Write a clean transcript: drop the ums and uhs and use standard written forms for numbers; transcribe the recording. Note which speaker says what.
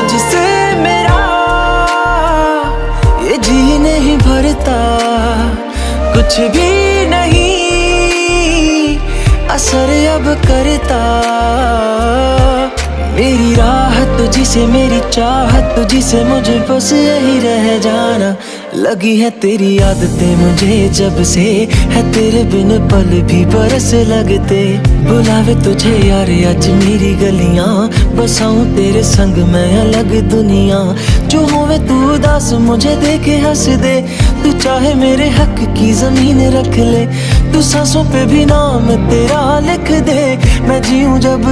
Speaker 1: तुझसे मेरा ये जी नहीं भरता, कुछ भी नहीं असर अब करता। मेरी राह तुझी से, मेरी चाहत तुझी से, मुझे बस यही रह जाना। लगी है तेरी आदतें मुझे जब से, है तेरे बिन पल भी बरस लगते। बुलावे तुझे यार आज मेरी गलियां, बसाऊं तेरे संग मैं अलग दुनिया। जो होवे तू उदास मुझे देखे हंस दे, तू चाहे मेरे हक की जमीन रख ले। तू सांसों पे भी नाम तेरा लिख दे, मैं जीऊं जब